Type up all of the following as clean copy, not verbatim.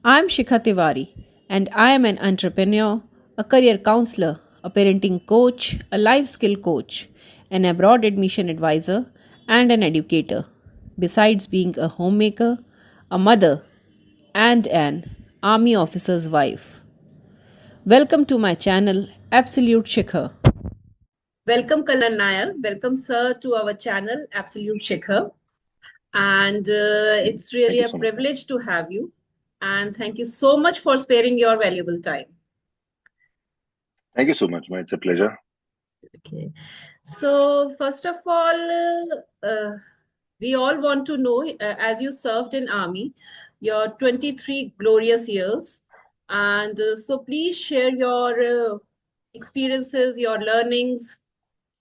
I'm Shikha Tiwari, and I am an entrepreneur, a career counselor, a parenting coach, a life skill coach, an abroad admission advisor, and an educator. Besides being a homemaker, a mother, and an army officer's wife. Welcome to my channel, Absolute Shikhar. Welcome, Kalyan Nair. Welcome, sir, to our channel, Absolute Shikhar. And it's Thank really you a so much, ma'am. privilege to have you. And thank you so much for sparing your valuable time. Thank you so much, ma'am. It's a pleasure. Okay. So, first of all, we all want to know, as you served in army, your 23 glorious years. And so please share your experiences, your learnings,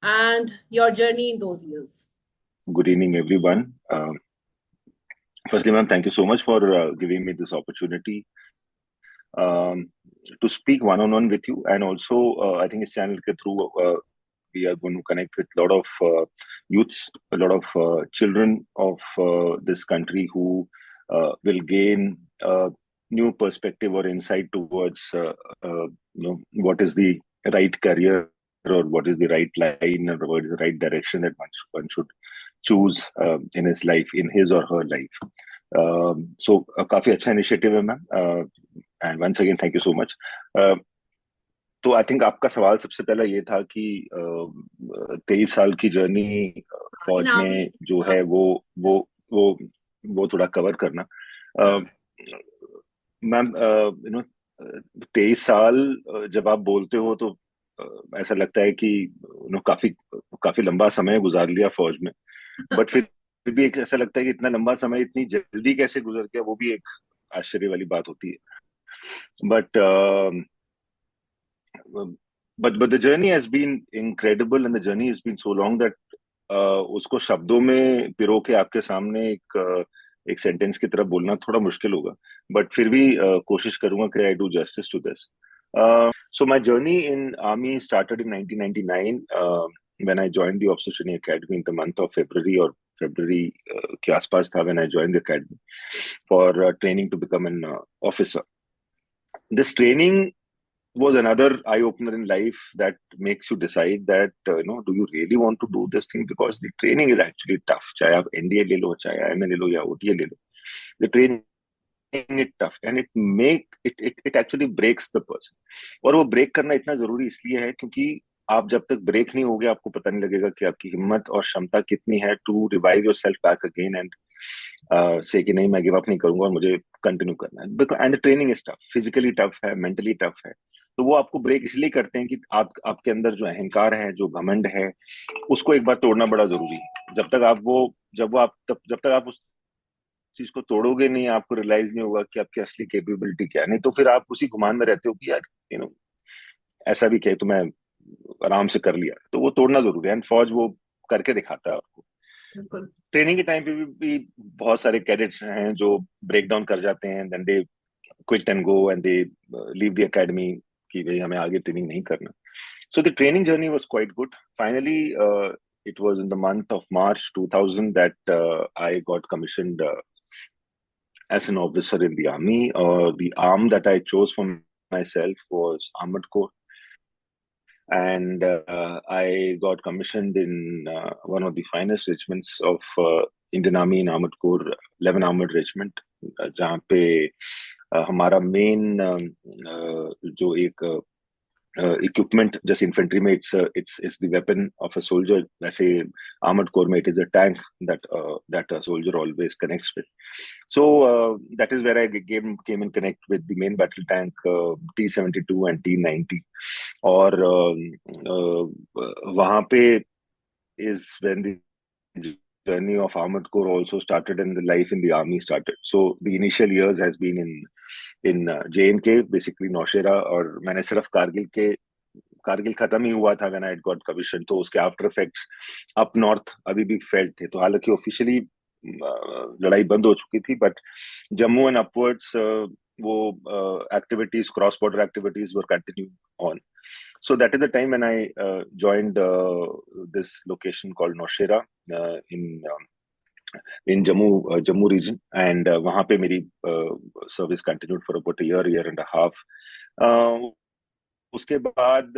and your journey in those years. Good evening, everyone. Firstly, ma'am, thank you so much for giving me this opportunity um, to speak one-on-one with you. And also, I think this channel ke through, we are going to connect with a lot of youths, a lot of children of this country who will gain new perspective or insight towards, what is the right career or what is the right line or what is the right direction that one should choose in his life, in his or her life. So काफी अच्छा initiative है ma'am, and once again thank you so much. तो I think आपका सवाल सबसे पहला ये था कि 23 साल की जर्नी फौज में जो है वो वो थोड़ा कवर करना. मैम, 23 साल जब आप बोलते हो तो ऐसा लगता है कि काफी काफी लंबा समय गुजार लिया फौज में. बट फिर भी एक ऐसा लगता है कि इतना लंबा समय इतनी जल्दी कैसे गुजर गया, वो भी एक आश्चर्य वाली बात होती है. But but the journey has been incredible and the journey has been so long that उसको शब्दों में पिरो के आपके सामने एक सेंटेंस की तरह बोलना थोड़ा मुश्किल होगा. बट फिर भी कोशिश करूंगा कि I do justice to this. So my journey in army started in 1999 when I joined the officer training academy in the month of February or February के आसपास था when I joined the academy for training to become an officer. This training was another eye opener in life that makes you decide that do you really want to do this thing, because the training is actually tough. चाहे आप NDA ले लो, चाहे IMA ले लो या OTA ले लो, the training is tough and it actually breaks the person. और वो break करना इतना जरूरी इसलिए है क्योंकि आप जब तक ब्रेक नहीं होगे आपको पता नहीं लगेगा कि आपकी हिम्मत और क्षमता कितनी है to revive yourself back again and से कि नहीं, मैं गिव अप नहीं करूंगा और मुझे कंटिन्यू करना है. And training is tough, physically tough है, मेंटली टफ है. तो वो आपको ब्रेक इसलिए करते हैं कि आपके अंदर जो अहंकार है, जो घमंड है, उसको एक बार तोड़ना बड़ा जरूरी है. जब तक आप उस चीज को तोड़ोगे नहीं, आपको रियलाइज नहीं होगा कि आपकी असली कैपेबिलिटी क्या है. नहीं तो फिर आप उसी गुमान में रहते हो कि यार ऐसा भी क्या है, तो मैं आराम से कर लिया. तो वो तोड़ना जरूरी है एंड फौज वो करके दिखाता है आपको. ट्रेनिंग के टाइम पे भी बहुत सारे कैडेट्स हैं जो ब्रेक डाउन कर जाते हैं, then they quit and go and they leave the academy कि भाई हमें आगे ट्रेनिंग नहीं करना. So the training journey was quite good. Finally, it was in the month of March 2000 that I got commissioned as an officer in the army. The arm that I chose for myself was Armored Corps, and I got commissioned in one of the finest regiments of Indian Army in Armored Corps, 11 Armored Regiment, जहाँ पे हमारा main जो एक equipment जैसे infantry में it's the weapon of a soldier, वैसे armored corps में it is a tank that a soldier always connects with. So that is where I came in connect with the main battle tank T-72 and T-90. और वहाँ पे is when the journey of armored corps also started and the life in the army started. So the initial years has been in J&K, basically Nowshera. और मैंने सिर्फ कारगिल खत्म ही हुआ था when I had got commission, तो उसके आफ्टर इफेक्ट्स अप नॉर्थ अभी भी फेल्ट थे. तो हालांकि ऑफिशियली लड़ाई बंद हो चुकी थी, बट जम्मू एंड अपवर्ड्स वो activities, cross border activities were continue on. So that is the time when I joined this location called Noshera in in Jammu region, and वहाँ पे मेरी service continued for about a year and a half. उसके बाद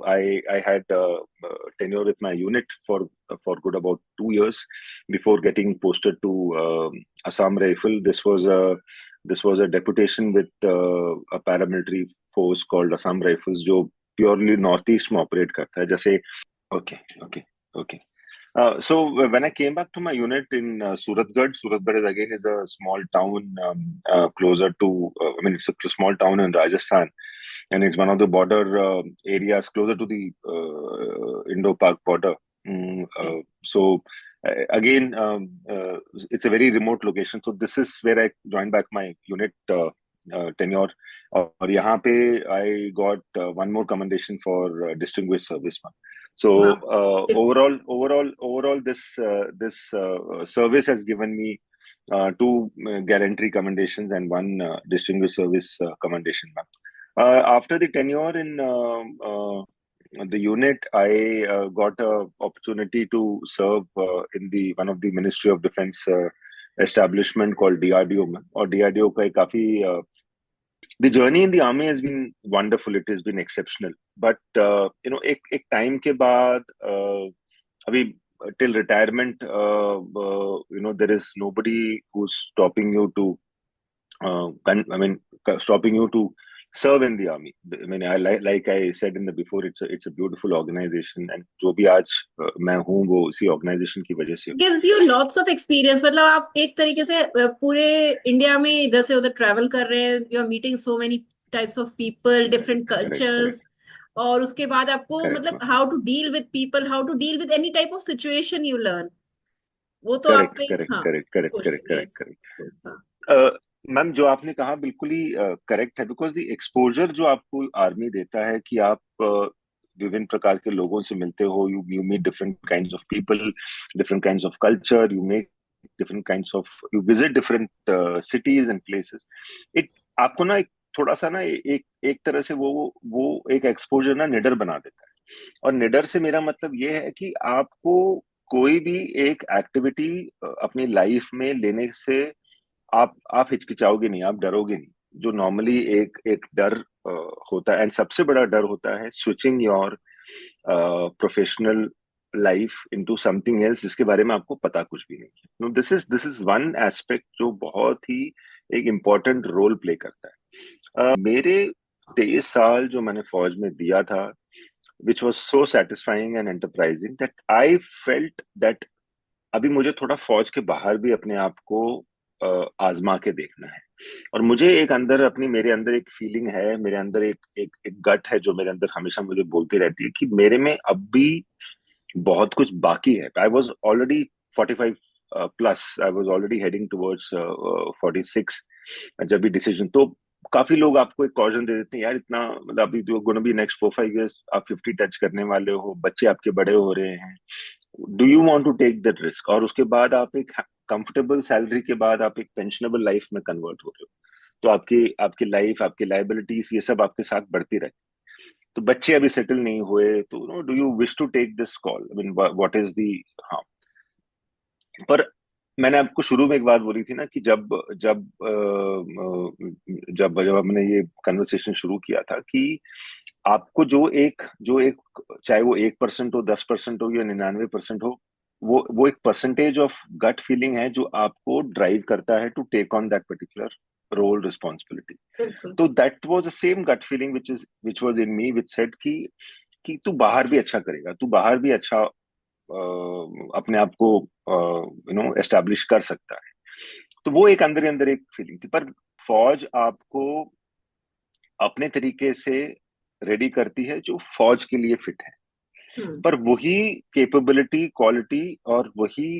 I had tenure with my unit for good about 2 years before getting posted to Assam Rifle. This was a deputation with a paramilitary force called Assam Rifles, जो purely northeast में operate करता है. जैसे okay, okay, okay. So when I came back to my unit in Suratgarh is again is a small town closer to, it's a small town in Rajasthan, and it's one of the border areas closer to the Indo-Pak border. Again, it's a very remote location. So this is where I joined back my unit tenure. और यहाँ पे I got one more commendation for distinguished serviceman. So overall, this service has given me two gallantry commendations and one distinguished service commendation. After the tenure in the unit, I got a opportunity to serve in the one of the Ministry of Defense establishment called DRDO. और DRDO का एक काफी the journey in the army has been wonderful. It has been exceptional. But एक time के बाद अभी till retirement, there is nobody who's stopping you to stopping you to serve in the army. I mean, like I said in the before, it's a beautiful organization, and जो भी आज मैं हूँ वो उसी organization की वजह से हूँ. gives you lots of experience. मतलब आप एक तरीके से पूरे इंडिया में इधर से उधर ट्रैवल कर रहे हैं, you are meeting so many types of people, different cultures, और उसके बाद आपको मतलब how to deal with people, how to deal with any type of situation you learn. वो तो आपने करेक्ट. मैम, जो आपने कहा बिल्कुल ही करेक्ट है, बिकॉज द एक्सपोजर जो आपको आर्मी देता है कि आप विभिन्न प्रकार के लोगों से मिलते हो, you meet different kinds of people, different kinds of culture, you make different kinds of, you visit different cities and places. It आपको ना एक थोड़ा सा ना एक तरह से वो एक एक्सपोजर ना निडर बना देता है. और निडर से मेरा मतलब ये है कि आपको कोई भी एक एक्टिविटी अपनी लाइफ में लेने से आप हिचकिचाओगे नहीं, आप डरोगे नहीं. जो नॉर्मली एक डर होता है, एंड सबसे बड़ा डर होता है switching your professional life into something else जिसके बारे में आपको पता कुछ भी नहीं है. No, this is one aspect जो बहुत ही एक इम्पोर्टेंट रोल प्ले करता है. मेरे 23 साल जो मैंने फौज में दिया था, which was so satisfying and enterprising that I felt that अभी मुझे थोड़ा फौज के बाहर भी अपने आप को आजमा के देखना है. और मुझे एक अंदर मेरे अंदर एक फीलिंग है, मेरे अंदर एक गट है जो मेरे अंदर हमेशा मुझे बोलती रहती है कि मेरे में अब भी बहुत कुछ बाकी है. I was already 45 plus, I was already heading towards 46 जब भी डिसीजन. तो काफी लोग आपको एक कॉशन दे देते हैं, यार इतना मतलब अभी जो गोना बी नेक्स्ट 4-5 years आप 50 टच करने वाले हो, बच्चे आपके बड़े हो रहे हैं, do you want to take that risk? और उसके बाद आप एक कंफर्टेबल सैलरी के बाद आप एक पेंशनेबल लाइफ में कन्वर्ट हो रहे हो, तो आपकी लाइफ, आपकी लाइबिलिटीज, ये सब आपके साथ बढ़ती रहती. तो बच्चे अभी सेटल नहीं हुए, तो do you wish to take this call? I mean what is the. हाँ, पर मैंने आपको शुरू में एक बात बोली थी ना कि जब जब जब जब हमने ये कन्वर्सेशन शुरू किया था कि आपको जो एक चाहे वो 1% हो, 10% हो या 99% हो, वो एक परसेंटेज ऑफ गट फीलिंग है जो आपको ड्राइव करता है to take on that particular role responsibility. तो that was the same gut feeling which was in me, which said कि तू बाहर भी अच्छा करेगा, तू बाहर भी अच्छा अपने आप को एस्टैब्लिश कर सकता है. तो वो एक अंदर अंदर एक फीलिंग थी. पर फौज आपको अपने तरीके से रेडी करती है जो फौज के लिए फिट है. पर वही कैपेबिलिटी, क्वालिटी और वही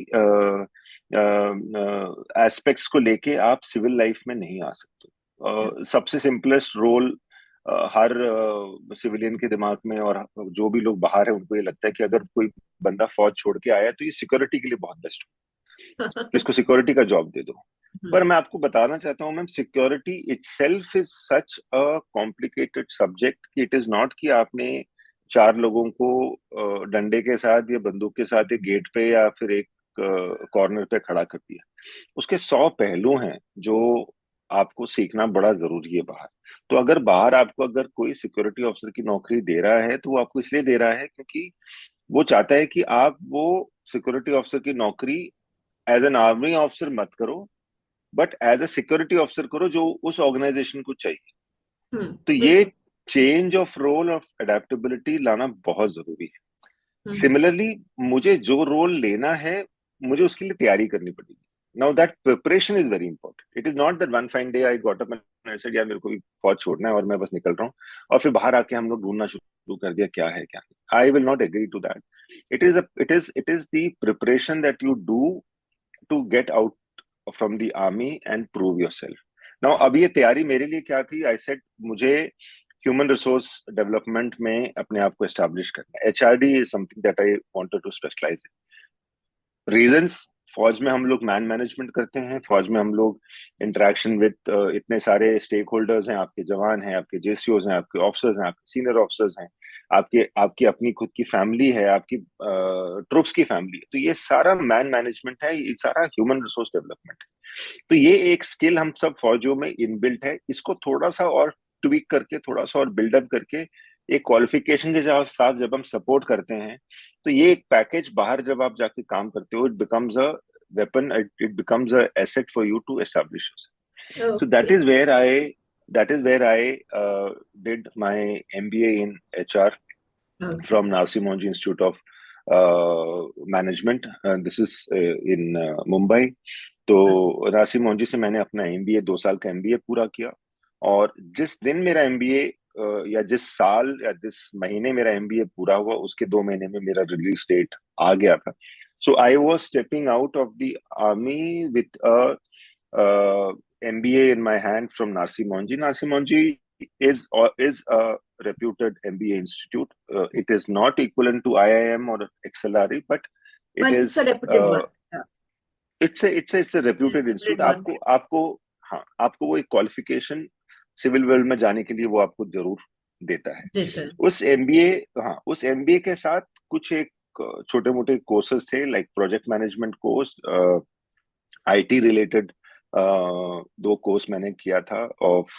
एस्पेक्ट्स को लेके आप सिविल लाइफ में नहीं आ सकते. सबसे सिंपलेस्ट रोल हर सिविलियन के दिमाग में, और जो भी लोग बाहर है उनको ये लगता है कि अगर कोई बंदा फौज छोड़ के आया तो ये सिक्योरिटी के लिए बहुत बेस्ट हो, इसको सिक्योरिटी का जॉब दे दो. पर मैं आपको बताना चाहता हूँ ma'am, security itself is such a complicated subject कि इट इज नॉट कि आपने चार लोगों को डंडे के साथ या बंदूक के साथ एक गेट पे या फिर एक कॉर्नर पे खड़ा कर दिया। उसके 100 पहलू हैं जो आपको सीखना बड़ा जरूरी है बाहर। तो अगर बाहर आपको अगर कोई सिक्योरिटी ऑफिसर की नौकरी दे रहा है तो वो आपको इसलिए दे रहा है क्योंकि वो चाहता है कि आप वो सिक्योरिटी ऑफिसर की नौकरी एज एन आर्मी ऑफिसर मत करो, but as a security officer करो जो उस ऑर्गेनाइजेशन को चाहिए। तो ये बिल्कुल। Change of role of adaptability लाना बहुत जरूरी है। हम्म। सिमिलरली मुझे जो रोल लेना है मुझे उसके लिए तैयारी करनी पड़ेगी। Now that preparation is very important. It is not that one fine day I got up and said यार मेरे को भी फौज छोड़ना है और मैं बस निकल रहा हूँ, और फिर बाहर आके हम लोग ढूंढना शुरू कर दिया क्या है क्या नहीं। I will not agree to that. It is the preparation that you do to get out from the army and prove yourself. Now अब ये तैयारी मेरे लिए क्या थी, आई सेड मुझे ह्यूमन रिसोर्स डेवलपमेंट में अपने आप को एस्टैब्लिश करना है। HRD is something that I wanted to specialise in. Reasons, फौज में हम लोग मैन मैनेजमेंट करते हैं, फौज में हम लोग इंटरेक्शन विद इतने सारे स्टेक होल्डर्स हैं, आपके जवान हैं, आपके जेसीओज हैं, आपके ऑफिसर्स हैं, आपके सीनियर ऑफिसर्स हैं, आपके आपकी अपनी खुद की फैमिली है, आपकी ट्रुप्स की फैमिली है। तो ये सारा मैन मैनेजमेंट है, ये सारा ह्यूमन रिसोर्स डेवलपमेंट है। तो ये एक स्किल हम सब फौजियों में इनबिल्ट है। इसको थोड़ा सा और ट्विक करके, थोड़ा सा और बिल्डअप करके, एक क्वालिफिकेशन के साथ जब हम सपोर्ट करते हैं तो ये एक पैकेज बाहर जब आप जाके काम करते हो, it becomes a weapon, it becomes a asset for you to establish yourself. So that okay. is where I did my MBA in HR okay. from Narsi Monji Institute of Management. This is in Mumbai. तो नासिर मोंजी से मैंने अपना MBA 2 साल का MBA पूरा किया। और जिस दिन मेरा एमबीए या जिस साल या जिस महीने मेरा एमबीए पूरा हुआ उसके 2 महीने में मेरा रिलीज डेट आ गया था। So I was stepping out of the army with a MBA in my hand from Narsi Monji. Narsi Monji is a reputed MBA institute. It is not equivalent to IIM or XLRE, but it but it's is a reputed one. It's reputed institute. Reputed one. आपको आपको हाँ, आपको वो एक qualification civil world में जाने के लिए वो आपको जरूर देता है। देता है। उस एमबीए हाँ, उस एमबीए के साथ कुछ एक छोटे मोटे कोर्सेज थे, like project management course, IT related 2 course मैंने किया था of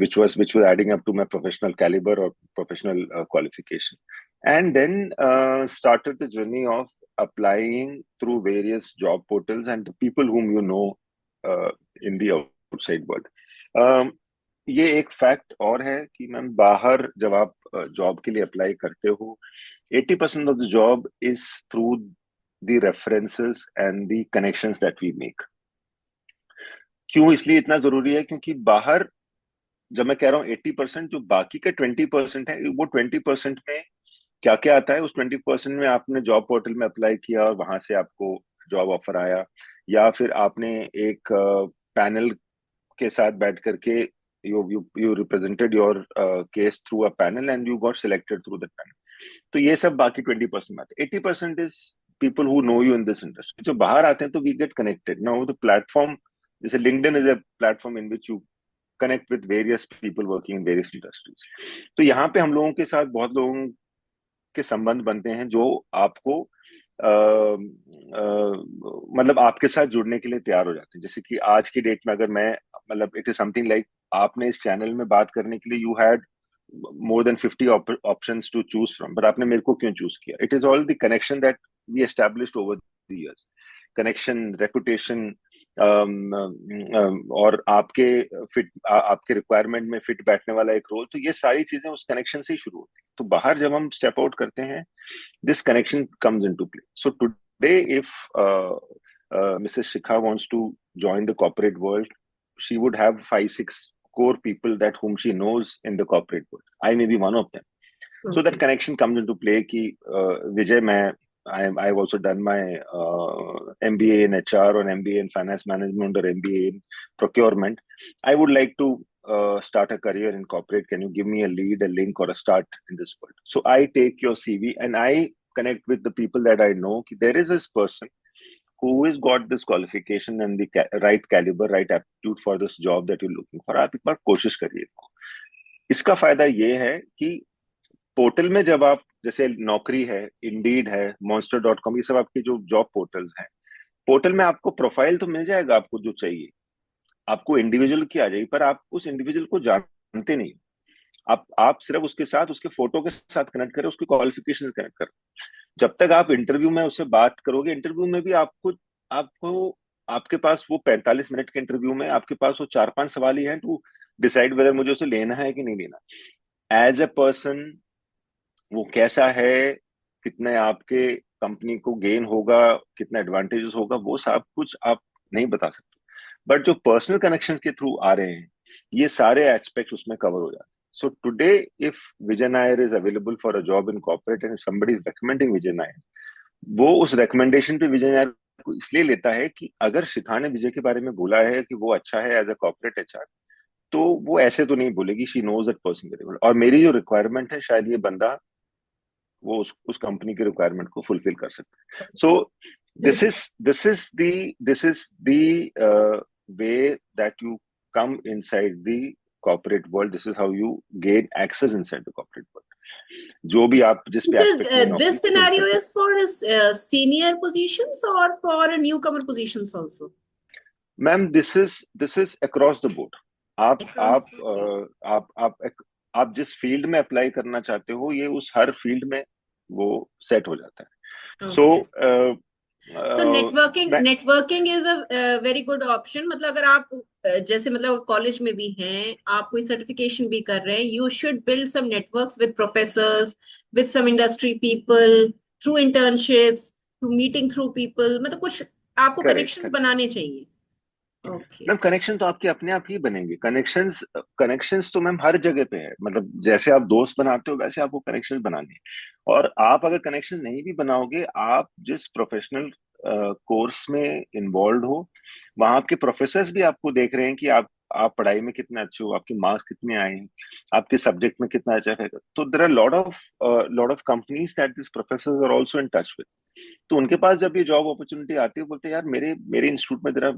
which was adding up to my professional caliber or professional qualification, and then started the journey of applying through various job portals and the people whom you know in the outside world. ये एक fact और है कि ma'am बाहर जब आप job के लिए अप्लाई करते हो 80% of the job is through the references and the connections that we make. क्यों इसलिए इतना जरूरी है, क्योंकि बाहर जब मैं कह रहा हूँ 80%, जो बाकी का 20% है वो 20% में क्या क्या आता है, उस 20% में आपने जॉब पोर्टल में अप्लाई किया और वहां से आपको जॉब ऑफर आया, या फिर आपने एक पैनल के साथ बैठ करके you represented your case through a panel and you got selected through that panel. तो ये सब बाकी 20% में आते हैं। 80% is people who know you in this industry. जो बाहर आते हैं तो we get connected now the platform, जैसे LinkedIn is a platform in which you connect with various people working in various industries. तो यहाँ पे हम लोगों के साथ बहुत लोगों के संबंध बनते हैं जो आपको मतलब आपके साथ जुड़ने के लिए तैयार हो जाते हैं। जैसे कि आज की डेट में अगर मैं मतलब इट इज समथिंग लाइक आपने इस चैनल में बात करने के लिए you had more than 50 options to choose from, but आपने मेरे को क्यों चूज किया? It is all the connection that we established over the years. Connection, reputation, और आपके रिक्वायरमेंट में फिट बैठने वाला एक रोल, तो ये सारी चीजें उस कनेक्शन से ही शुरू होती है। तो बाहर जब हम स्टेप आउट करते हैं this connection comes into play. So today, if Mrs. Shikha wants to join the corporate world, she would have 5, 6 core people that whom she knows in the corporate world. I may be one of them. So that connection comes into play. Ki Vijay, I've also done my MBA in HR or MBA in finance management or MBA in procurement. I would like to start a career in corporate. Can you give me a lead, a link, or a start in this world? So I take your CV and I connect with the people that I know. There is this person who has got this qualification and the right caliber, right aptitude for this job that you're looking for. आप एक बार कोशिश करिए। इसका फायदा ये है कि portal में जब आप, जैसे नौकरी है, इंडीड है, monster.com, ये सब आपके जो जॉब पोर्टल्स हैं, पोर्टल में आपको प्रोफाइल तो मिल जाएगा आपको जो चाहिए, आपको इंडिविजुअल की आ जाएगी, पर आप उस इंडिविजुअल को जानते नहीं। आप सिर्फ उसके साथ, उसके फोटो के साथ कनेक्ट करें, उसके क्वालिफिकेशन कनेक्ट करें। जब तक आप इंटरव्यू में उससे बात करोगे, इंटरव्यू में भी आपको आपको आपके पास वो 45 मिनट के इंटरव्यू में आपके पास वो 4-5 सवाल ही हैं टू डिसाइड वेदर मुझे उसे लेना है कि नहीं लेना। एज ए पर्सन वो कैसा है, कितने आपके कंपनी को गेन होगा, कितना एडवांटेजेस होगा, वो सब कुछ आप नहीं बता सकते। बट जो पर्सनल कनेक्शन के थ्रू आ रहे हैं, ये सारे एस्पेक्ट उसमें कवर हो जाते हैं। So today if Vijay Nair is available for a job in corporate and somebody is recommending विजय नायर, वो उस रिकमेंडेशन पे विजय नायर को इसलिए लेता है कि अगर शिखा ने विजय के बारे में बोला है कि वो अच्छा है एज अ कॉर्पोरेट एचआर, तो वो ऐसे तो नहीं बोलेगी, she knows that person very well, और मेरी जो रिक्वायरमेंट है शायद ये बंदा वो उस कंपनी के रिक्वायरमेंट को फुलफिल कर सकता है। So this is the way that you come inside the corporate world, this is how you gain access inside the corporate world, जो भी आप जिस भी This is एस्पेक्ट में नौकरी this फिल scenario करते is for his senior positions or for newcomer positions also? हैं। Ma'am this is across the board. आप Across. आप Okay. आप जिस फील्ड में अप्लाई करना चाहते हो, ये उस हर फील्ड में वो सेट हो जाता है। सो Okay. So networking मैं networking is a very good option. मतलब अगर आप जैसे मतलब कॉलेज में भी हैं, आप कोई सर्टिफिकेशन भी कर रहे हैं, you should build some networks with professors, with some industry people, through internships, through meeting through people. मतलब कुछ आपको करेक्ट connections करेक्ट। बनाने चाहिए. Okay. मैम कनेक्शन तो आपके अपने आप ही बनेंगे। कनेक्शंस कनेक्शंस तो मैम हर जगह पे है, मतलब जैसे आप दोस्त बनाते हो वैसे आपको कनेक्शंस बनाने हैं। और आप अगर कनेक्शन नहीं भी बनाओगे, आप जिस प्रोफेशनल कोर्स में इन्वॉल्व हो, वहां आपके प्रोफेसर्स भी आपको देख रहे हैं कि आप पढ़ाई में कितने अच्छे हो, आपके मार्क्स कितने आए हैं, आपके सब्जेक्ट में कितना अच्छा है। तो there are lot of companies that this professors are also in touch with. तो उनके पास जब ये जॉब अपॉर्चुनिटी आती है, बोलते हैं यार मेरे मेरे इंस्टीट्यूट में तेरा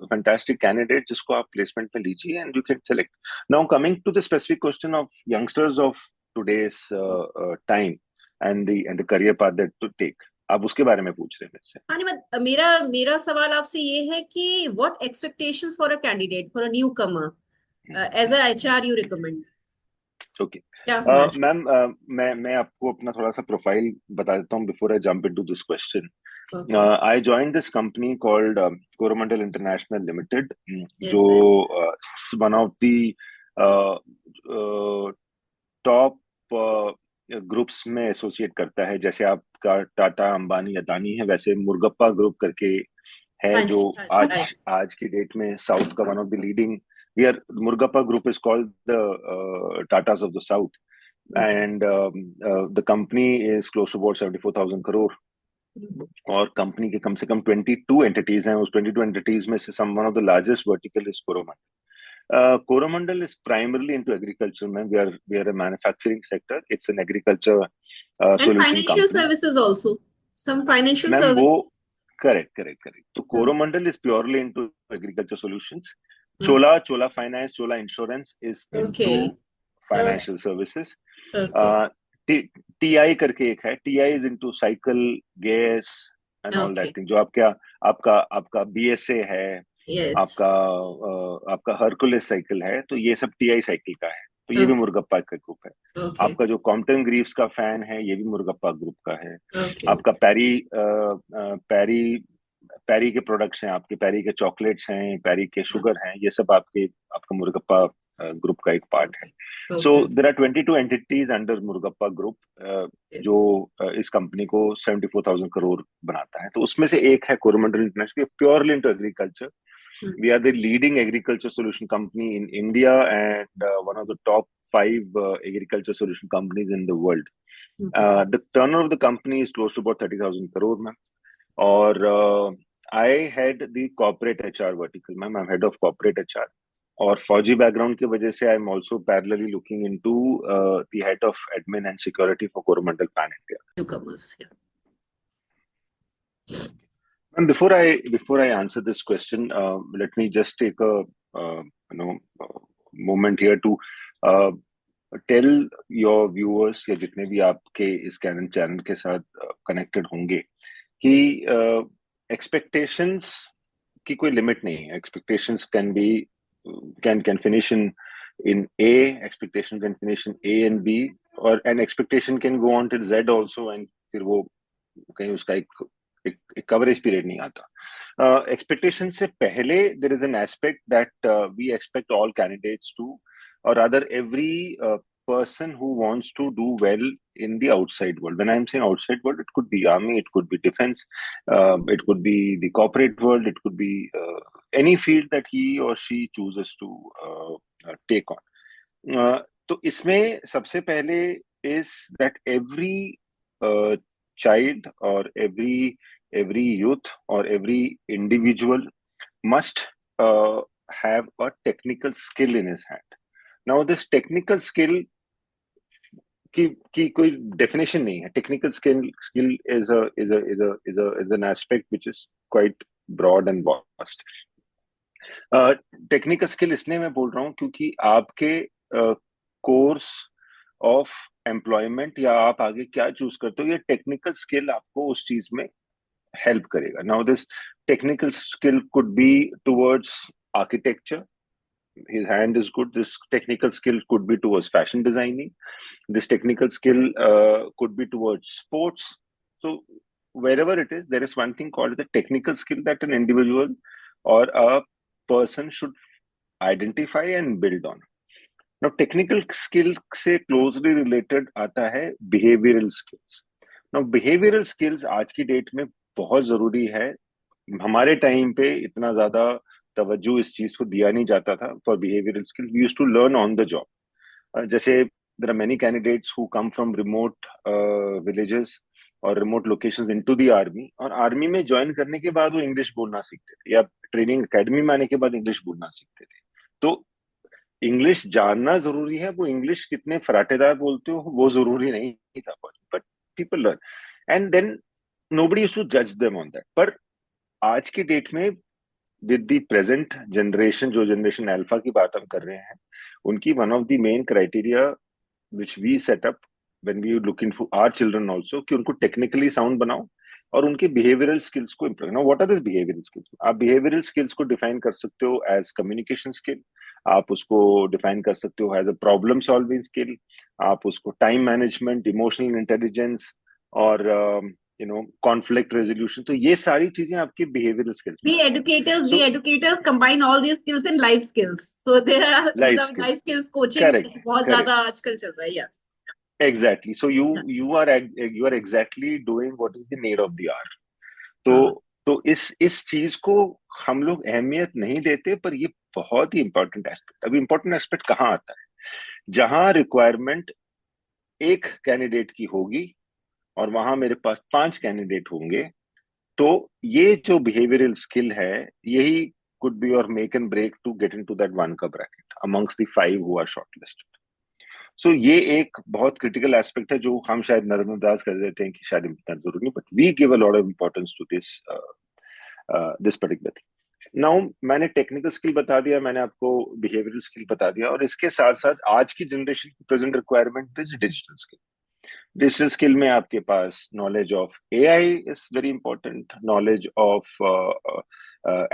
फैंटास्टिक कैंडिडेट जिसको आप प्लेसमेंट में लीजिए and you can select. Now coming to the specific question of youngsters of today's time and the career path that to take, आप उसके बारे में पूछ रहे हैं मेरे से। हाँ नहीं, मेरा मेरा सवाल आपसे ये है कि what expectations for a candidate for a newcomer as a HR you recommend, okay क्या होना चाहिए? मैम, मैं आपको अपना थोड़ा सा प्रोफाइल बता देता हूँ before I jump into this question. Okay. I joined this company called Coromandel International Limited, जो yes sir. one of the top groups में एसोसिएट करता है। जैसे आपका टाटा, अंबानी, अदानी है, वैसे मुर्गप्पा ग्रुप करके है हाँ जो जी, हाँ जी, हाँ. आज की डेट में साउथ का one of the leading, we are Murugappa group is called the Tatas of the south. Okay. And the company is close to about 74,000 crore. और कंपनी के कम से कम 22 एंटिटीज हैं, उस 22 एंटिटीज में से some one of the largest vertical is Coromandel. Coromandel is primarily into agriculture, man. We are a manufacturing sector. It's an agriculture And solution financial company. services also. Some financial ma'am वो service. Correct. तो Hmm. Coromandel is purely into agriculture solutions. Hmm. Chola Finance, Chola Insurance is into Okay. Okay. financial services. Okay. TI करके एक है, TI is into cycle, gas and all that Okay. thing। जो आपका आपका आपका BSA है, Yes. आपका आपका हरकुलस साइकिल है, तो ये सब TI साइकिल का है। तो ये भी Okay. मुर्गप्पा का ग्रुप है। Okay. आपका जो कॉम्पटन ग्रीव्स का फैन है, ये भी मुर्गप्पा ग्रुप का है। Okay. आपका पैरी पैरी के प्रोडक्ट्स हैं, आपके पैरी के चॉकलेट्स हैं, पैरी के शुगर हैं, ये सब आपके आपका मुर्गप्पा ग्रुप का एक पार्ट है। Okay. So Okay. There are 22 entities under Murugappa group, जो इस कंपनी को 74,000 करोड़ बनाता है। तो उसमें से एक है Coromandel international, purely into agriculture. Hmm. We are the leading agriculture solution company in India and one of the top five agriculture solution companies in the world. Okay. The turnover of the company is close to about 30,000 crore, ma'am. और I head the corporate HR vertical, ma'am. I'm head of corporate HR. और फौजी background की वजह से I am also parallelly looking into the head of admin and security for Coromandel pan India. Newcomers. Yeah. And before I answer this question, let me just take a uh, you know moment here to uh, tell your viewers या जितने भी आपके इस channel के साथ connected होंगे कि expectations की कोई लिमिट नहीं है. Expectations can finish in A, expectation can finish in A and B, और an expectation can go on till Z also, and फिर वो कहीं उसका एक कवरेज पीरियड नहीं आता. एक्सपेक्टेशन से पहले there is an aspect that we expect all candidates to, or rather every person who wants to do well in the outside world. When I'm saying outside world, it could be army, it could be defense, it could be the corporate world, it could be any field that he or she chooses to take on. तो इसमें सबसे पहले is that every child or every youth or every individual must have a technical skill in his hand. Now this technical skill की कोई definition नहीं है. Technical skill is an aspect which is quite broad and vast. Technical skill इसलिए मैं बोल रहा हूँ क्योंकि आपके course of employment या आप आगे क्या choose करते हो, ये technical skill आपको उस चीज में help करेगा. Now this technical skill could be towards architecture. His hand is good. This technical skill could be towards fashion designing. This technical skill could be towards sports. So wherever it is, there is one thing called the technical skill that an individual or a person should identify and build on. Now technical skill से closely related आता है behavioral skills. Now behavioral skills आज की date में बहुत जरूरी है. हमारे टाइम पे इतना ज्यादा तवज्जो इस चीज को दिया नहीं जाता था. For behavioural skill we used to learn on the job. जैसे there are many candidates who come from remote villages और remote locations into the army, और आर्मी में ज्वाइन करने के बाद वो इंग्लिश बोलना सीखते थे, या ट्रेनिंग एकेडमी में आने के बाद इंग्लिश बोलना सीखते थे. तो इंग्लिश जानना जरूरी है. वो इंग्लिश कितने फराटेदार बोलते हो वो जरूरी नहीं था, but people learn and then nobody used to जज देम ऑन दैट. पर आज की डेट में with the present generation, जो generation alpha की बात हम कर रहे हैं, उनकी one of the main criteria which we set up when we look into our children also, कि उनको technically sound बनाओ और उनके behavioral skills को improve. Now what are these behavioral skills? आप behavioral skills को define कर सकते हो as communication skill, आप उसको define कर सकते हो as a problem solving skill, आप उसको time management, emotional intelligence और conflict resolution. तो ये सारी चीजें आपकी behavioral skills में. We educators combine all these skills in life skills. So there are life skills coaching. Correct. बहुत ज्यादा आजकल चल रहा है. Yeah. Exactly. So you are exactly doing what is the need of the hour. तो इस चीज को हम लोग अहमियत नहीं देते, पर ये बहुत ही इंपॉर्टेंट एस्पेक्ट. अभी इंपॉर्टेंट एस्पेक्ट कहाँ आता है? जहां रिक्वायरमेंट एक कैंडिडेट की होगी और वहां मेरे पास 5 कैंडिडेट होंगे, तो ये जो बिहेवियरल स्किल है यही could be your make and break to get into that 1 का bracket amongst the 5 who are shortlisted. So ये एक बहुत क्रिटिकल एस्पेक्ट है जो हम शायद नजरअंदाज कर देते हैं कि शायद इतना जरूरी नहीं, but we give a lot of importance to this particular thing. Now मैंने टेक्निकल स्किल बता दिया, मैंने आपको बिहेवियरल स्किल बता दिया, और इसके साथ साथ आज की जनरेशन की present requirement is digital skill. Digital skill में आपके पास knowledge of AI is very important, knowledge of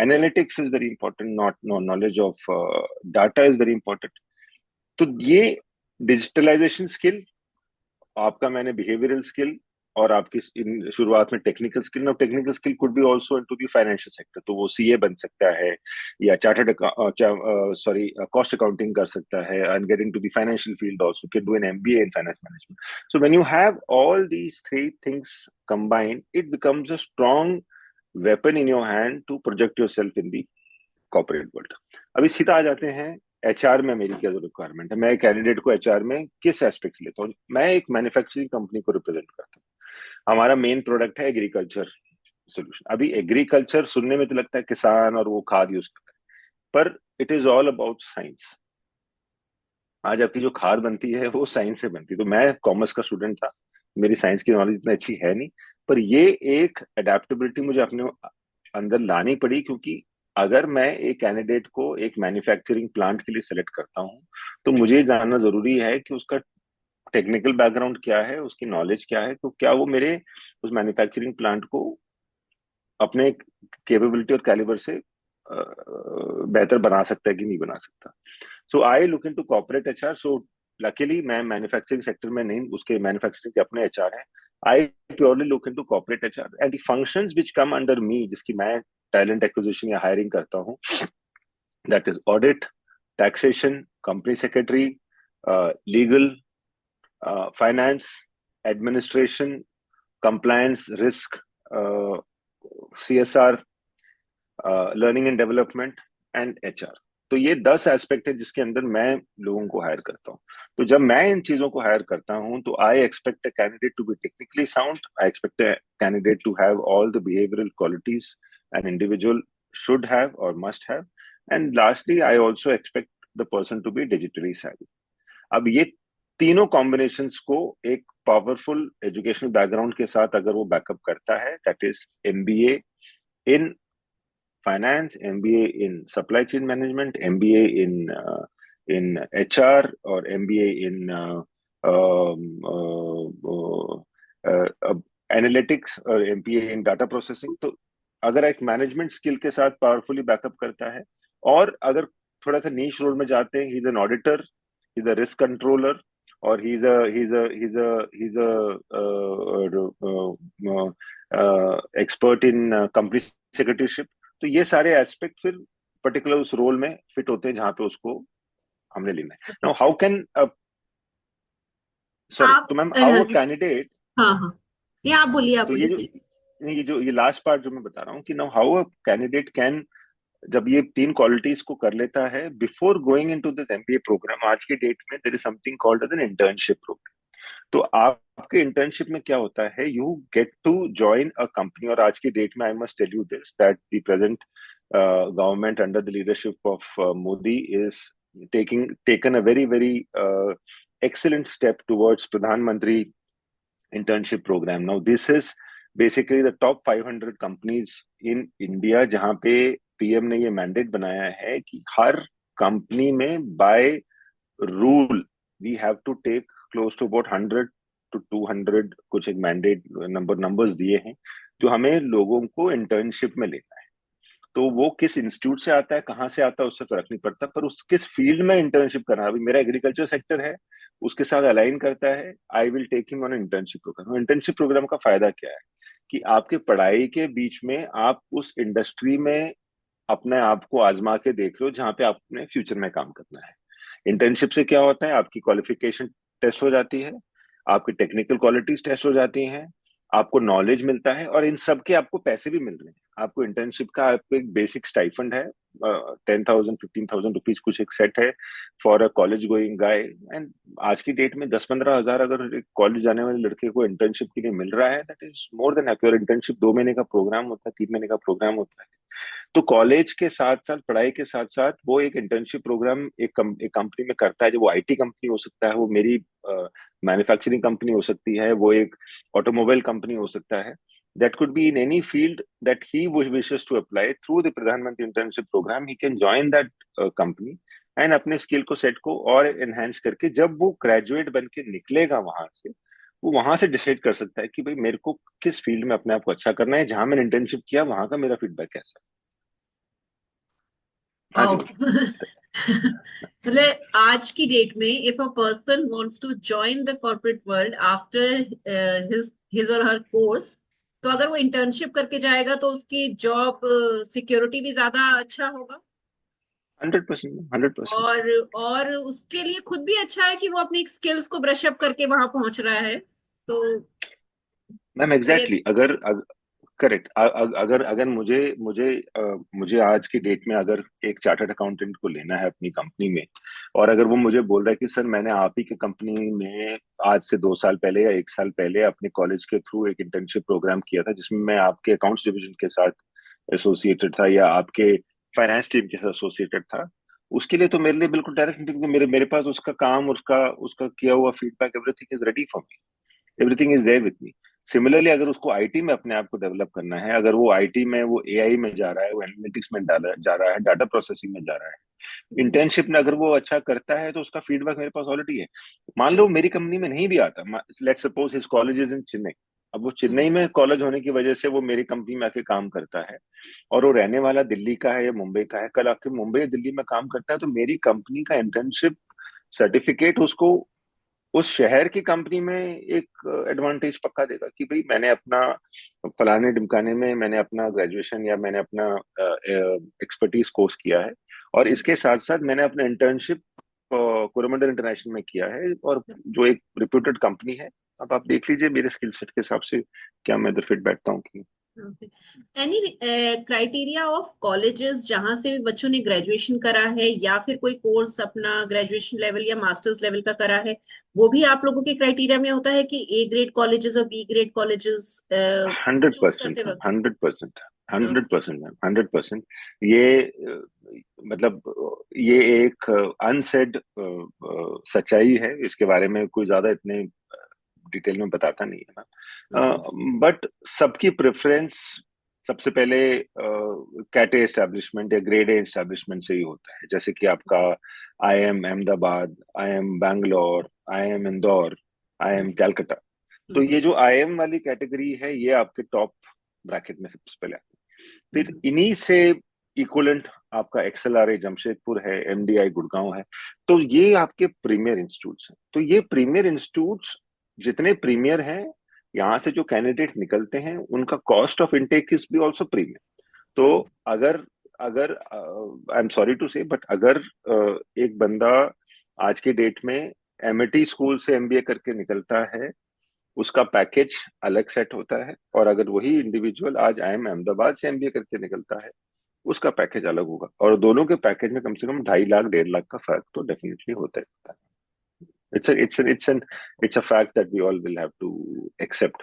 analytics is very important, knowledge of data is very important. तो ये डिजिटलाइजेशन स्किल, आपका मैंने बिहेवियरल स्किल और आपकी शुरुआत में टेक्निकल स्किल. ना technical skill could be also into the financial sector. तो वो सीए बन सकता है या चार्टर्ड कॉस्ट अकाउंटिंग कर सकता है, and getting to the financial field also can do an MBA in finance management. So when you have all these 3 things combined, it becomes a strong weapon in your hand to project yourself in the corporate world. अभी सीधा आ जाते हैं HR में मेरी क्या requirement है. मैं candidate को एचआर में किस एस्पेक्ट से लेता हूँ. मैं एक मैन्युफैक्चरिंग कंपनी को रिप्रेजेंट करता हूँ. हमारा मेन प्रोडक्ट है एग्रीकल्चर सोल्यूशन. अभी एग्रीकल्चर सुनने में तो लगता है किसान और वो खाद यूज करता है, पर it is all about science. आज आपकी जो खाद बनती है वो साइंस से बनती है. तो मैं कॉमर्स का स्टूडेंट था, मेरी साइंस की नॉलेज इतनी अच्छी है नहीं, पर ये एक अडेप्टेबिलिटी मुझे अपने अंदर लानी पड़ी, क्योंकि अगर मैं एक कैंडिडेट को एक मैन्युफैक्चरिंग प्लांट के लिए सेलेक्ट करता हूँ, तो मुझे ये जानना जरूरी है कि उसका टेक्निकल बैकग्राउंड क्या है, उसकी नॉलेज क्या है, तो क्या वो मेरे उस मैन्युफैक्चरिंग प्लांट को अपने कैपेबिलिटी और कैलिबर से बेहतर बना सकता है कि नहीं बना सकता। So I look into corporate HR. So luckily मैं मैन्युफैक्चरिंग सेक्टर में नहीं, उसके मैन्युफैक्चरिंग के अपने एचआर हैं। I purely look into corporate HR and the functions which come under me, जिसकी मैं टैलेंट एक्विजिशन या हायरिंग करता हूँ, that is audit, taxation, company secretary, legal, finance, administration, compliance, risk, CSR, learning and development and HR. तो ये 10 aspect है जिसके अंदर मैं लोगों को हायर करता हूँ। तो जब मैं इन चीजों को हायर करता हूँ, तो I expect a candidate to be technically sound, I expect a candidate to have all the behavioural qualities an individual should have or must have, and lastly I also expect the person to be digitally savvy। अब ये तीनों combinations को एक powerful educational background के साथ अगर वो backup करता है, that is MBA in finance, MBA in supply chain management, MBA in HR, और MBA in एनालिटिक्स, और MBA in data processing। तो अगर एक मैनेजमेंट स्किल के साथ पावरफुली बैकअप करता है, और अगर थोड़ा सा नीश रोल में जाते हैं, he is an auditor, he is a risk controller, और he is expert in company secretaryship. तो ये सारे एस्पेक्ट फिर पर्टिकुलर उस रोल में फिट होते हैं जहां पे उसको हमने लेना है। नाउ हाउ कैन, सॉरी, आप तो मैम हाउ अ कैंडिडेट, हाँ हाँ, ये आप तो बोलिए ये जो प्लीज। नहीं, ये लास्ट पार्ट जो मैं बता रहा हूँ कि now how a candidate can, जब ये तीन क्वालिटीज को कर लेता है before going into this MBA programme, आज की डेट में there is something called as an internship programme. तो आपके इंटर्नशिप में क्या होता है, you get to join a company, और आज की डेट में I must tell you this that the present government under the leadership of Modi is taken a very excellent step towards Pradhan Mantri internship program. Now this is basically the top 500 companies in India जहां पे PM ने ये mandate बनाया है कि हर company में by rule we have to take close to about 100 to 200, कुछ एक मैंडेट नंबर्स दिए हैं, जो हमें लोगों को इंटर्नशिप में लेना है। तो वो किस इंस्टीट्यूट से आता है, कहाँ से आता है, उससे फर्क नहीं पड़ता, पर उस किस फील्ड में इंटर्नशिप करना है। अभी मेरा एग्रीकल्चर सेक्टर है, उसके साथ अलाइन करता है, I will take him on internship programme. Internship programme का फायदा क्या है कि आपके पढ़ाई के बीच में आप उस इंडस्ट्री में अपने आप को आजमा के देख रहे हो जहां पे आपने फ्यूचर में काम करना है। इंटर्नशिप से क्या होता है, आपकी क्वालिफिकेशन टेस्ट हो जाती है, आपकी टेक्निकल क्वालिटीज टेस्ट हो जाती हैं, आपको नॉलेज मिलता है, और इन सब के आपको पैसे भी मिल रहे हैं। आपको इंटर्नशिप का आपको एक बेसिक स्टाइफंड है, 10,000 15,000 रुपीज कुछ एक सेट है for a college going guy. And आज की डेट में 10-15 हजार अगर एक कॉलेज जाने वाले लड़के को इंटर्नशिप के लिए मिल रहा है, that is more than happy. और इंटर्नशिप 2 महीने का प्रोग्राम होता है, 3 महीने का प्रोग्राम होता है। तो कॉलेज के साथ साथ, पढ़ाई के साथ साथ, वो एक इंटर्नशिप प्रोग्राम एक कंपनी में करता है, जो वो आईटी कंपनी हो सकता है, वो मेरी मैन्युफैक्चरिंग कंपनी हो सकती है, वो एक ऑटोमोबाइल कंपनी हो सकता है, that could be in any field that he wishes to apply through the Pradhan Mantri internship program. He can join that company and अपने स्किल को सेट को और एनहेंस करके जब वो ग्रेजुएट बन के निकलेगा वहां से, वो वहां से डिसाइड कर सकता है कि भाई मेरे को किस फील्ड में अपने आप को अच्छा करना है, जहां मैंने इंटर्नशिप किया वहां का मेरा फीडबैक कैसा है। हाँ जी वाओ। मतलब आज की डेट में if a person wants to join the corporate world after his or her course, तो अगर वो इंटर्नशिप करके जाएगा तो उसकी जॉब सिक्योरिटी भी ज्यादा अच्छा होगा। 100%, 100%। और उसके लिए खुद भी अच्छा है कि वो अपनी स्किल्स को ब्रश अप करके वहां पहुंच रहा है। तो मैम मेरे एग्जैक्टली, अगर करेक्ट, अगर अगर मुझे मुझे मुझे आज की डेट में अगर एक चार्टर्ड अकाउंटेंट को लेना है अपनी कंपनी में, और अगर वो मुझे बोल रहा है कि सर मैंने आप ही के कंपनी में आज से 2 साल पहले या 1 साल पहले अपने कॉलेज के थ्रू एक इंटर्नशिप प्रोग्राम किया था जिसमें मैं आपके अकाउंट्स डिवीजन के साथ एसोसिएटेड था, या आपके फाइनेंस टीम के साथ एसोसिएटेड था, उसके लिए तो मेरे लिए बिल्कुल डायरेक्ट, क्योंकि मेरे पास उसका काम, उसका उसका किया हुआ feedback, everything is ready for me, everything is there with me. Similarly अगर उसको आईटी में अपने आप को डेवलप करना है, अगर वो आईटी में वो एआई में जा रहा है, वो एनालिटिक्स में जा रहा है, डाटा प्रोसेसिंग में जा रहा है, इंटर्नशिप में अगर वो अच्छा करता है, तो उसका फीडबैक मेरे पास ऑलरेडी है। मान लो मेरी कंपनी में नहीं भी आता, let's suppose his college is in Chennai, अब वो चेन्नई में कॉलेज होने की वजह से वो मेरी कंपनी में आके काम करता है, और वो रहने वाला दिल्ली का है या मुंबई का है, कल आके मुंबई या दिल्ली में काम करता है, तो मेरी कंपनी का इंटर्नशिप सर्टिफिकेट उसको उस शहर की कंपनी में एक एडवांटेज पक्का देगा कि भाई मैंने अपना फलाने ढिमकाने में मैंने अपना ग्रेजुएशन या मैंने अपना एक्सपर्टीज कोर्स किया है, और इसके साथ साथ मैंने अपना इंटर्नशिप कोरोमंडल इंटरनेशनल में किया है, और जो एक रिप्यूटेड कंपनी है। अब आप देख लीजिए मेरे स्किल सेट के हिसाब से क्या मैं इधर फिट बैठता हूँ कि एनी क्राइटेरिया ऑफ कॉलेजेस जहां से भी बच्चों ने ग्रेजुएशन करा है या फिर कोई कोर्स अपना ग्रेजुएशन लेवल या मास्टर्स लेवल का करा है, वो भी आप लोगों के क्राइटेरिया में होता है कि ए ग्रेड कॉलेजेस और बी ग्रेड कॉलेजेस 100%, चूज करते वक्त? 100%, हंड्रेड ओके। Percent ma'am, 100%। ये मतलब ये एक अनसेड सच्चाई है, इसके बारे में कोई ज्यादा इतने डिटेल में बताता नहीं है ना, बट सबकी प्रेफरेंस सबसे पहले कैटे एस्टेब्लिशमेंट या ग्रेड ए एस्टेब्लिशमेंट से ही होता है, जैसे कि आपका IIM Ahmedabad, IIM Bangalore, IIM Indore, IIM Calcutta. तो ये जो IIM वाली कैटेगरी है, ये आपके टॉप ब्रैकेट में सबसे पहले आती है। फिर इन्हीं से इक्वलेंट आपका XLRA जमशेदपुर है, MDI गुड़गांव है। तो ये आपके प्रीमियर इंस्टीट्यूट्स हैं। तो ये प्रीमियर इंस्टीट्यूट्स जितने प्रीमियर हैं, यहाँ से जो कैंडिडेट निकलते हैं उनका कॉस्ट ऑफ इनटेक इज भी ऑल्सो प्रीमियर। तो अगर अगर आई एम सॉरी टू से, बट अगर एक बंदा आज के डेट में MIT स्कूल से MBA करके निकलता है, उसका पैकेज अलग सेट होता है, और अगर वही इंडिविजुअल आज IIM अहमदाबाद से MBA करके निकलता है, उसका पैकेज अलग होगा, और दोनों के पैकेज में कम से कम 2.5 लाख 1.5 लाख का फर्क तो डेफिनेटली होता है। It's a fact that we all will have to accept.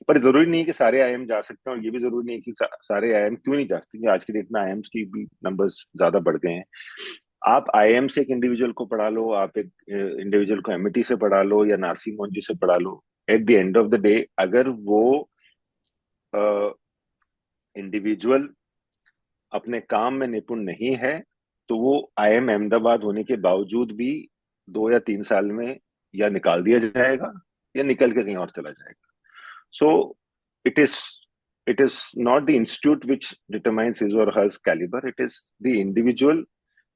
पर जरूरी नहीं है कि सारे IIM जा सकते हैं, और ये भी जरूरी नहीं है कि सारे IIM क्यों नहीं जा सकते, क्योंकि आज की डेट में IIMs की भी नंबर्स ज्यादा बढ़ गए हैं। आप IIM से एक इंडिविजुअल को पढ़ा लो, आप एक इंडिविजुअल को MIT से पढ़ा लो या नार्सी मोंजी से पढ़ा लो, at the end of the day अगर वो इंडिविजुअल अपने काम में निपुण नहीं है, तो वो IIM अहमदाबाद होने के बावजूद भी 2 या 3 साल में या निकाल दिया जाएगा या निकल के कहीं और चला जाएगा। So it is it is not the institute which determines his or her calibre, it is the individual.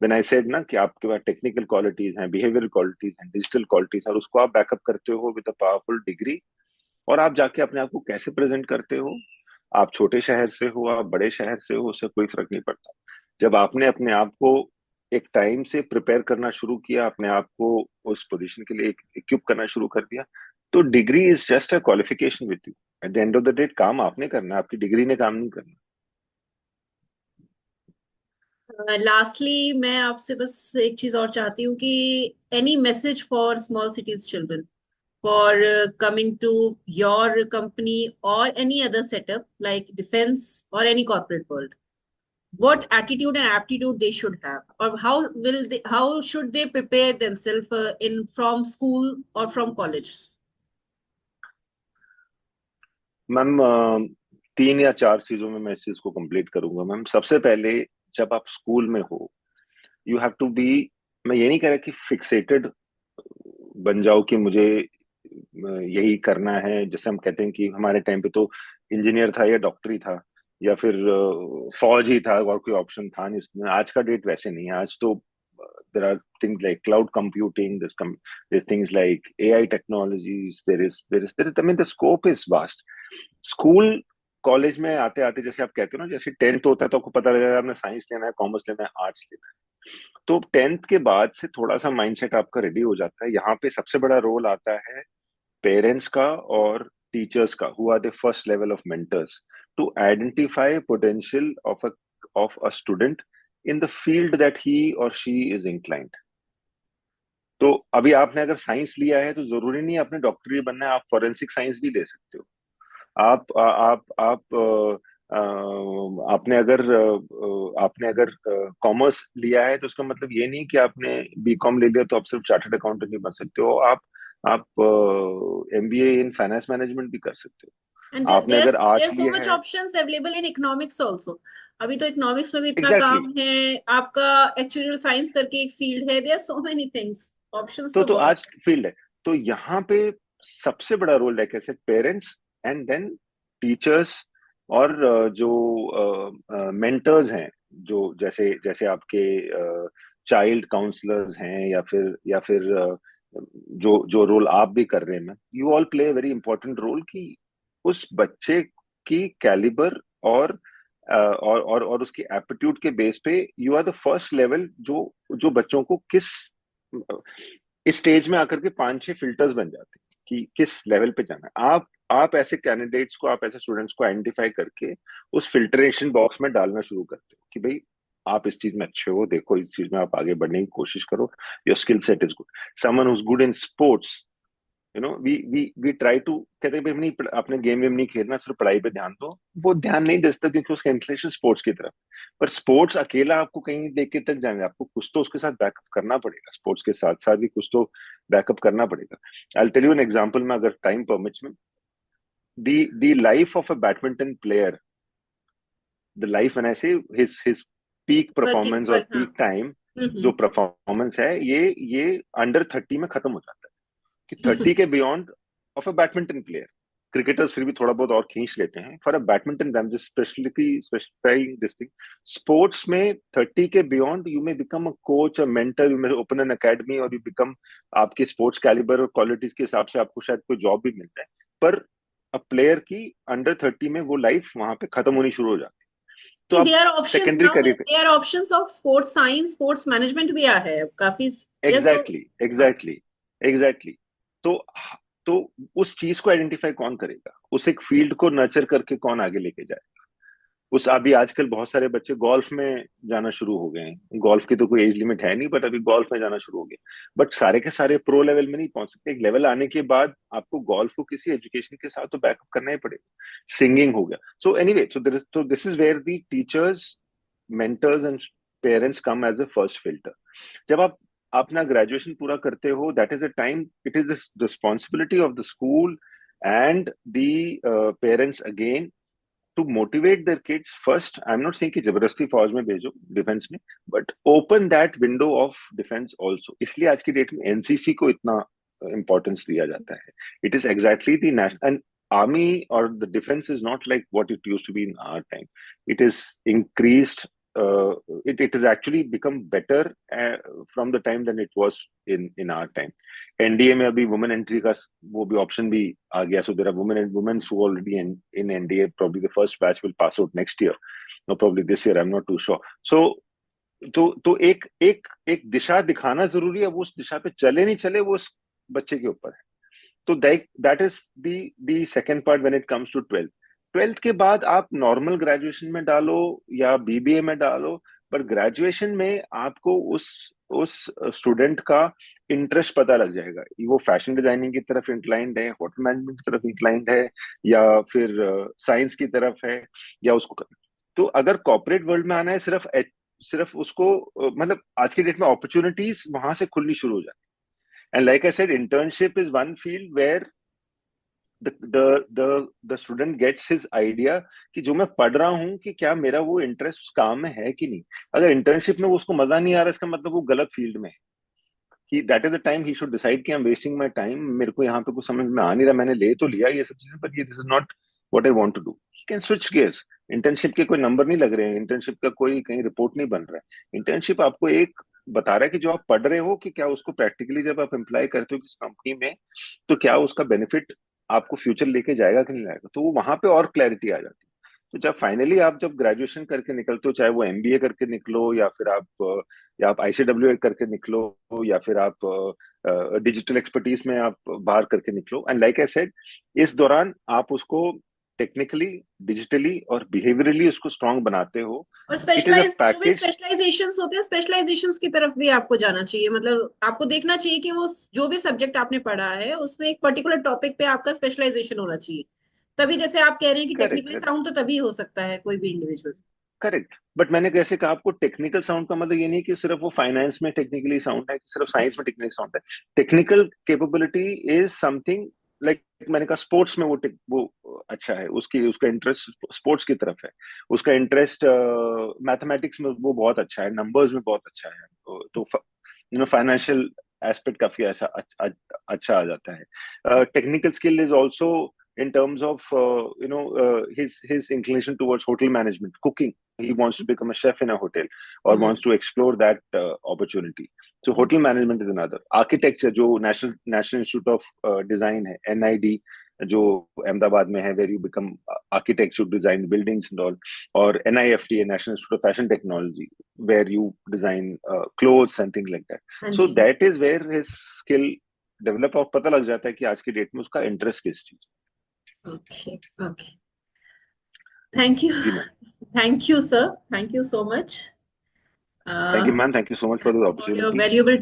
When I said ना कि आपके पास टेक्निकल क्वालिटीज हैं, बिहेवियरल क्वालिटीज हैं, डिजिटल क्वालिटीज, और उसको आप बैकअप करते हो विद अ पावरफुल डिग्री, और आप जाके अपने आप को कैसे प्रेजेंट करते हो, आप छोटे शहर से हो, आप बड़े शहर से हो, उससे कोई फर्क नहीं पड़ता। जब आपने अपने आप को एक टाइम से प्रिपेयर करना शुरू किया, अपने आप को उस पोजीशन के लिए इक्विप करना शुरू कर दिया, तो degree is just a qualification with you. Eight the end of the day काम आपने करना है, आपकी डिग्री ने काम नहीं करना। लास्टली मैं आपसे बस एक चीज और चाहती हूँ कि any message for small cities children for coming to your company or any other setup like defense or any corporate world, what attitude and aptitude they should have, or how should they prepare themselves in from school or from colleges? Ma'am 3 या 4 चीजों में मैं इस चीज को complete करूंगा ma'am. सबसे पहले, जब आप स्कूल में हो, यू हैव टू बी, मैं ये नहीं कह रहा कि फिक्सेटेड बन जाओ कि मुझे यही करना है। जैसे हम कहते हैं कि हमारे टाइम पे तो इंजीनियर था या डॉक्टरी था या फिर फौज ही था, और कोई ऑप्शन था नहीं उसमें। आज का डेट वैसे नहीं है। आज तो there are things like cloud computing, there's things like AI technologies, there is I mean the scope is vast। School college में आते आते, जैसे आप कहते हो ना, जैसे 10th होता है तो आपको पता लगेगा आपने साइंस लेना है, कॉमर्स लेना है, आर्ट्स लेना है। तो 10th के बाद से थोड़ा सा माइंडसेट आपका रेडी हो जाता है। यहाँ पे सबसे बड़ा रोल आता है पेरेंट्स का और टीचर्स का, who are the first level of mentors, to identify potential of a student in the field that he or she is inclined. तो अभी आपने अगर साइंस लिया है तो जरूरी नहीं आपने डॉक्टरी बनना है, आप फॉरेंसिक साइंस भी ले सकते हो। आप आपने अगर कॉमर्स लिया है तो उसका मतलब ये नहीं कि आपने BCom ले लिया तो आप सिर्फ चार्टर्ड अकाउंटेंट नहीं बन सकते हो। आप MBA इन फाइनेंस मैनेजमेंट भी कर सकते हो। And आपने अगर आर्ट्स there's so लिया much है, options available in economics also. अभी तो इकोनॉमिक्स में भी इतना एग्जैक्टली काम है, आपका एक्चुअल साइंस करके एक फील्ड है, there are so many things, options तो तो बहुत आज फील्ड है। तो यहाँ पे सबसे बड़ा रोल है कैसे पेरेंट्स एंड देन टीचर्स, और जो मेंटर्स हैं, जो जैसे जैसे आपके चाइल्ड काउंसलर्स हैं, या फिर जो जो रोल आप भी कर रहे हैं, you all play very important role कि उस बच्चे की कैलिबर और और उसकी एप्टीट्यूड के बेस पे you are the first level जो जो बच्चों को किस इस स्टेज में आकर के 5-6 फिल्टर्स बन जाते हैं कि किस लेवल पे जाना है। आप ऐसे कैंडिडेट्स को, आप ऐसे स्टूडेंट्स को आइडेंटिफाई करके उस फिल्टरेशन बॉक्स में डालना शुरू करते हो कि भाई आप इस चीज में अच्छे हो, देखो इस चीज में आप आगे बढ़ने की कोशिश करो, your skill set is good. Someone who is good in sports, we try to, कहते हैं भाई नहीं अपने गेम वेम नहीं खेलना, सिर्फ पढ़ाई पे ध्यान दो, वो ध्यान नहीं दे सकता क्योंकि उसका इंक्लिनेशन स्पोर्ट्स की तरफ। पर स्पोर्ट्स अकेला आपको कहीं लेके तक जाएंगे, आपको कुछ तो उसके साथ बैकअप करना पड़ेगा, स्पोर्ट्स के साथ साथ भी कुछ तो बैकअप करना पड़ेगा। I tell you an example में, अगर टाइम परमिट्स में, the life of a badminton player, the life when I say his peak working performance और पर, हाँ। पीक टाइम, जो हम्म। परफॉर्मेंस है ये अंडर 30 में खत्म हो जाता है, कि 30 के beyond of a badminton player. Cricketers फिर भी थोड़ा बहुत और खींच लेते हैं, for a badminton I am just specifying this thing. Sports में 30 के beyond you may become a coach, a mentor, you may open N academy, और यू बिकम, आपके स्पोर्ट्स कैलिबर और क्वालिटीज के हिसाब से आपको शायद कोई जॉब भी मिलता है। पर अ प्लेयर की अंडर 30 में वो लाइफ वहां पे खत्म होनी शुरू हो जाती है। तो नहीं, आप there are options secondary now, career, there are options of sports science, sports management भी आ है अब काफी, यस। Exactly exactly exactly. तो तो उस चीज को आइडेंटिफाई कौन करेगा, उस एक फील्ड को नर्चर करके कौन आगे लेके जाएगा। उस अभी आजकल बहुत सारे बच्चे गोल्फ में जाना शुरू हो गए हैं, गोल्फ की तो कोई एज लिमिट है नहीं, बट अभी गोल्फ में जाना शुरू हो गया। बट सारे के सारे प्रो लेवल में नहीं पहुंच सकते, एक लेवल आने के बाद आपको गोल्फ को किसी एजुकेशन के साथ तो बैकअप करना ही पड़ेगा। सिंगिंग हो गया, so anyway, so this is where the teachers, mentors and parents come as the first filter. जब आप अपना ग्रेजुएशन पूरा करते हो, that is a time, it is the responsibility of the school and the parents again to motivate their kids. First, I am not saying कि जबरदस्ती फौज में भेजो, डिफेंस में, but open that window of defence also. इसलिए आज की date में एनसीसी को इतना इंपॉर्टेंस दिया जाता है। It is exactly the national army, or the defense is not like what it used to be in our time. It is increased, uh, it has actually become better from the time than it was in our time. NDA में अभी women entry का वो भी option भी आ गया, so there are women who already in NDA, probably the first batch will pass out next year, no, probably this year, I'm not too sure. So तो एक एक एक दिशा दिखाना जरूरी है, वो उस दिशा पे चले नहीं चले वो उस बच्चे के ऊपर है। तो that is the second part when it comes to 12th। 12th के बाद आप नॉर्मल ग्रेजुएशन में डालो या बीबीए में डालो, पर ग्रेजुएशन में आपको उस स्टूडेंट का इंटरेस्ट पता लग जाएगा, वो फैशन डिजाइनिंग की तरफ इंक्लाइंड है, होटल मैनेजमेंट की तरफ इंक्लाइंड है, या फिर साइंस की तरफ है, या उसको। तो अगर कॉर्पोरेट वर्ल्ड में आना है, सिर्फ उसको मतलब आज की डेट में अपॉर्चुनिटीज वहां से खुलनी शुरू हो जाती है। And like I said, internship is one field where the student gets his idea कि जो मैं पढ़ रहा हूँ कि क्या मेरा वो इंटरेस्ट उस काम में है कि नहीं। अगर इंटर्नशिप में वो उसको मजा नहीं आ रहा, इसका मतलब वो गलत फील्ड में है, कि that is the time he should decide कि I am wasting my time, मेरे को यहाँ पे कुछ समझ में आ नहीं रहा, मैंने ले तो लिया ये सब चीजें, पर ये this is not what I want to do, he can switch gears. Internship के कोई नंबर नहीं लग रहे हैं, इंटर्नशिप का कोई कहीं रिपोर्ट नहीं बन रहा है। इंटर्नशिप आपको एक बता रहा है कि जो आप पढ़ रहे हो कि क्या उसको प्रैक्टिकली जब आप अप्लाई करते हो किसी कंपनी में, तो क्या उसका बेनिफिट आपको फ्यूचर लेके जाएगा कि नहीं जाएगा। तो वो वहां पे और क्लैरिटी आ जाती है। तो जब फाइनली आप जब ग्रेजुएशन करके निकलते हो, चाहे वो एमबीए करके निकलो, या आप आईसीडब्ल्यू करके निकलो, या फिर आप डिजिटल एक्सपर्टीज में आप बाहर करके निकलो, एंड लाइक आई सेड, इस दौरान आप उसको टेक्निकली, डिजिटली और बिहेवियरली उसको स्ट्रांग बनाते हो। और इट इज अ स्पेशलाइज जो भी पैकेज। स्पेशलाइजेशंस होते हैं, स्पेशलाइजेशंस की तरफ भी आपको जाना चाहिए, मतलब आपको देखना चाहिए कि वो जो भी सब्जेक्ट आपने पढ़ा है उसमें एक पर्टिकुलर टॉपिक पे आपका स्पेशलाइजेशन होना चाहिए। तभी जैसे आप कह रहे हैं कि करेक्ट टेक्निकली साउंड तो तभी हो सकता है कोई भी इंडिविजुअल। करेक्ट। बट मैंने कैसे कहा आपको, टेक्निकल साउंड का मतलब ये नहीं कि सिर्फ वो फाइनेंस में टेक्निकली साउंड है, कि सिर्फ साइंस में टेक्निकली साउंड है। Technical capability is something like मैंने कहा स्पोर्ट्स में वो अच्छा है, उसका इंटरेस्ट स्पोर्ट्स की तरफ है, उसका इंटरेस्ट मैथमेटिक्स में वो बहुत अच्छा है, नंबर्स में बहुत अच्छा है, तो फाइनेंशियल एस्पेक्ट काफी अच्छा आ जाता है। Technical skill is also in terms of his inclination towards hotel management, cooking. He wants to become a chef in a hotel or wants to explore that opportunity. So hotel management is another. Architecture, जो National Institute of Design है, NID, जो अहमदाबाद में है, where you become architect, you design buildings and all, और NIFT, National Institute of Fashion Technology, where you design clothes and things like that. So that is where his skill develop, और पता लग जाता है कि आज की डेट में उसका इंटरेस्ट किस चीज। Okay, okay. Thank you. जी ma'am. Thank you, sir. Thank you so much. Thank you, ma'am. Thank you so much for the For your opportunity. valuable time.